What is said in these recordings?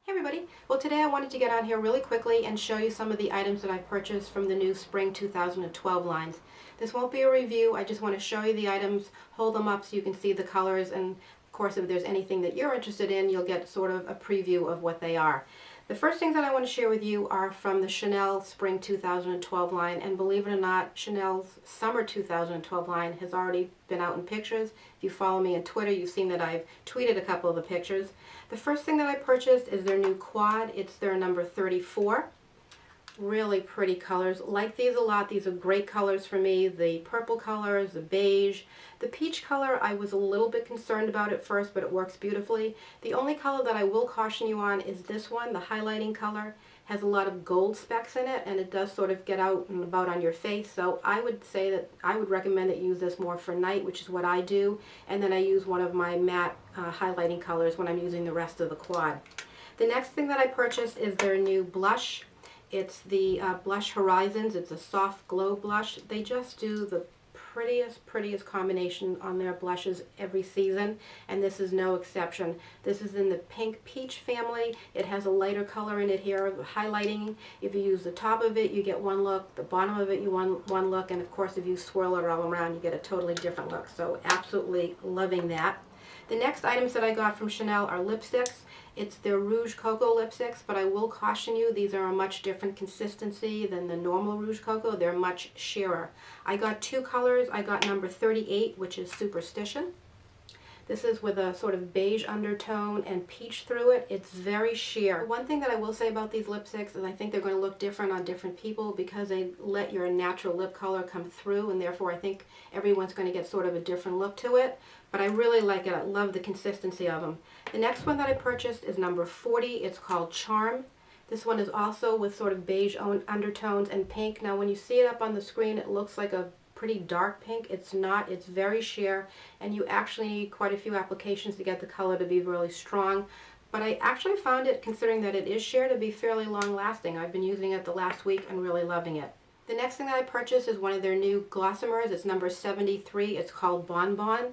Hey everybody! Well, today I wanted to get on here really quickly and show you some of the items that I purchased from the new Spring 2012 lines. This won't be a review, I just want to show you the items, hold them up so you can see the colors, and of course if there's anything that you're interested in, you'll get sort of a preview of what they are. The first things that I want to share with you are from the Chanel Spring 2012 line, and believe it or not, Chanel's Summer 2012 line has already been out in pictures. If you follow me on Twitter, you've seen that I've tweeted a couple of the pictures. The first thing that I purchased is their new quad. It's their number 34. Really pretty colors. Like these a lot. These are great colors for me. The purple colors, the beige. The peach color I was a little bit concerned about at first, but it works beautifully. The only color that I will caution you on is this one, the highlighting color. Has a lot of gold specks in it, and it does sort of get out and about on your face, so I would say that I would recommend that you use this more for night, which is what I do, and then I use one of my matte highlighting colors when I'm using the rest of the quad. The next thing that I purchased is their new blush. It's the Blush Horizons. It's a soft glow blush. They just do the prettiest combination on their blushes every season, and this is no exception. This is in the pink peach family. It has a lighter color in it here, highlighting. If you use the top of it, you get one look. The bottom of it, you want one look, and of course if you swirl it all around, you get a totally different look. So absolutely loving that. The next items that I got from Chanel are lipsticks. It's their Rouge Cocoa lipsticks, but I will caution you, these are a much different consistency than the normal Rouge Cocoa. They're much sheerer. I got two colors. I got number 38, which is Superstition. This is with a sort of beige undertone and peach through it. It's very sheer. One thing that I will say about these lipsticks is I think they're going to look different on different people because they let your natural lip color come through, and therefore I think everyone's going to get sort of a different look to it. But I really like it. I love the consistency of them. The next one that I purchased is number 40. It's called Charm. This one is also with sort of beige undertones and pink. Now when you see it up on the screen, it looks like a pretty dark pink. It's not. It's very sheer, and you actually need quite a few applications to get the color to be really strong. But I actually found it, considering that it is sheer, to be fairly long lasting. I've been using it the last week and really loving it. The next thing that I purchased is one of their new Glossomers. It's number 73. It's called Bon Bon.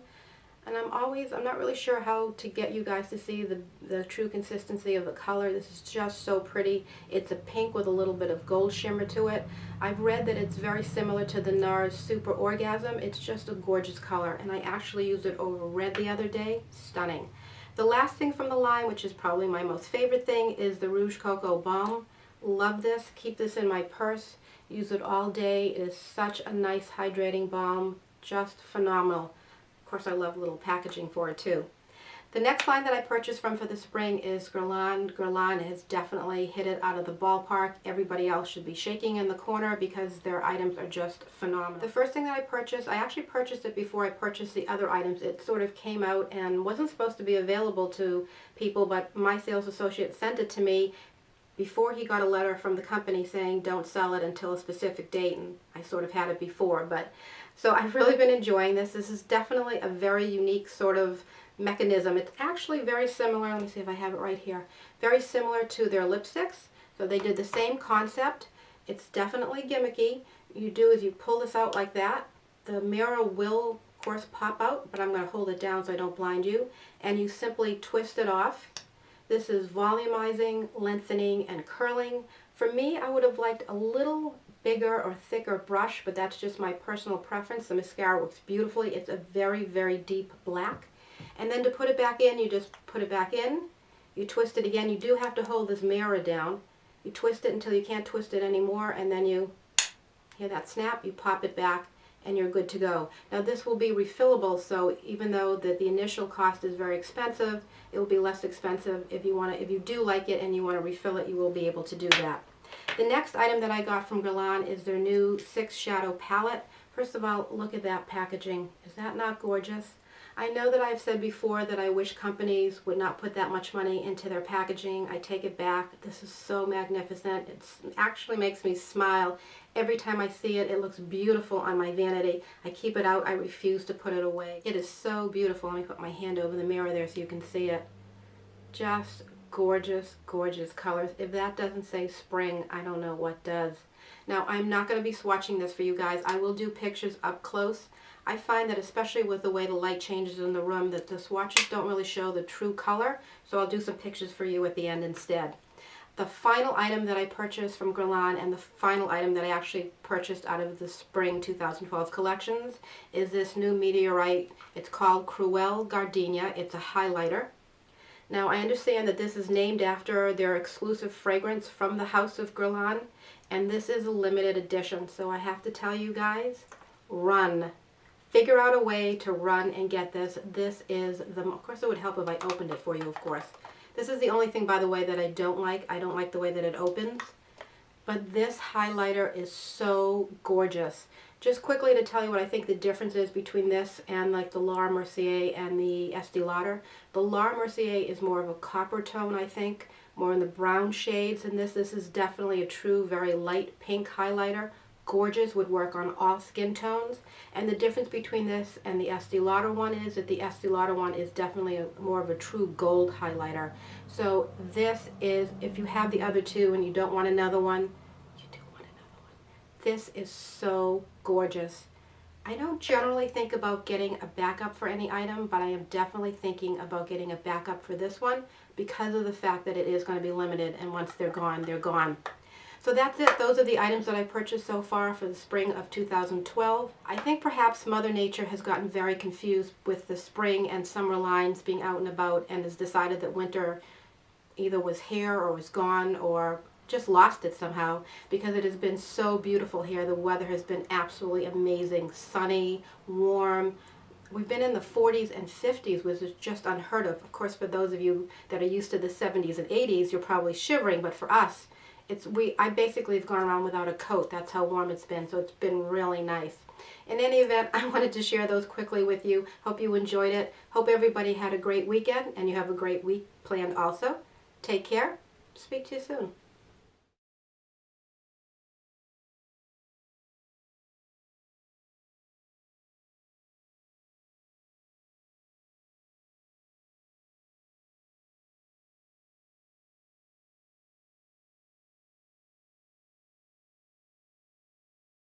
And I'm not really sure how to get you guys to see the true consistency of the color. This is just so pretty. It's a pink with a little bit of gold shimmer to it. I've read that it's very similar to the NARS Super Orgasm. It's just a gorgeous color, and I actually used it over red the other day. Stunning. The last thing from the line, which is probably my most favorite thing, is the Rouge Cocoa Balm. Love this. Keep this in my purse. Use it all day. It is such a nice hydrating balm. Just phenomenal. Of course, I love little packaging for it too. The next line that I purchased from for the spring is Guerlain. Guerlain has definitely hit it out of the ballpark. Everybody else should be shaking in the corner because their items are just phenomenal. The first thing that I purchased, I actually purchased it before I purchased the other items. It sort of came out and wasn't supposed to be available to people, but my sales associate sent it to me before he got a letter from the company saying don't sell it until a specific date, and I sort of had it before. But so I've really been enjoying this. This is definitely a very unique sort of mechanism. It's actually very similar, let me see if I have it right here, very similar to their lipsticks. So they did the same concept. It's definitely gimmicky. You do is you pull this out like that. The mirror will, of course, pop out, but I'm going to hold it down so I don't blind you. And you simply twist it off. This is volumizing, lengthening, and curling. For me, I would have liked a little bigger or thicker brush, but that's just my personal preference. The mascara works beautifully. It's a very deep black. And then to put it back in, you just put it back in. You twist it again. You do have to hold this mirror down. You twist it until you can't twist it anymore, and then you hear that snap. You pop it back, and you're good to go. Now this will be refillable, so even though the initial cost is very expensive, it will be less expensive. If you do like it and you want to refill it, you will be able to do that. The next item that I got from Guerlain is their new 6 Shadow Palette. First of all, look at that packaging. Is that not gorgeous? I know that I've said before that I wish companies would not put that much money into their packaging. I take it back. This is so magnificent. It actually makes me smile. Every time I see it, it looks beautiful on my vanity. I keep it out. I refuse to put it away. It is so beautiful. Let me put my hand over the mirror there so you can see it. Just gorgeous colors. If that doesn't say spring, I don't know what does. Now, I'm not going to be swatching this for you guys. I will do pictures up close. I find that especially with the way the light changes in the room that the swatches don't really show the true color, so I'll do some pictures for you at the end instead. The final item that I purchased from Guerlain and the final item that I actually purchased out of the Spring 2012 collections is this new meteorite. It's called Cruel Gardenia. It's a highlighter. Now I understand that this is named after their exclusive fragrance from the House of Guerlain, and this is a limited edition, so I have to tell you guys, run. Figure out a way to run and get this. This is the, of course it would help if I opened it for you, of course. This is the only thing, by the way, that I don't like. I don't like the way that it opens. But this highlighter is so gorgeous. Just quickly to tell you what I think the difference is between this and like the Laura Mercier and the Estee Lauder. The Laura Mercier is more of a copper tone, I think, more in the brown shades. And this is definitely a true, very light pink highlighter. Gorgeous, would work on all skin tones. And the difference between this and the Estee Lauder one is that the Estee Lauder one is definitely more of a true gold highlighter. So this is, if you have the other two and you don't want another one, you do want another one. This is so gorgeous. I don't generally think about getting a backup for any item, but I am definitely thinking about getting a backup for this one because of the fact that it is going to be limited, and once they're gone, they're gone. So that's it. Those are the items that I purchased so far for the spring of 2012. I think perhaps Mother Nature has gotten very confused with the spring and summer lines being out and about and has decided that winter either was here or was gone or just lost it somehow, because it has been so beautiful here. The weather has been absolutely amazing, sunny, warm. We've been in the 40s and 50s, which is just unheard of. Of course, for those of you that are used to the 70s and 80s, you're probably shivering, but for us, I basically have gone around without a coat. That's how warm it's been, so it's been really nice. In any event, I wanted to share those quickly with you. Hope you enjoyed it. Hope everybody had a great weekend, and you have a great week planned also. Take care. Speak to you soon.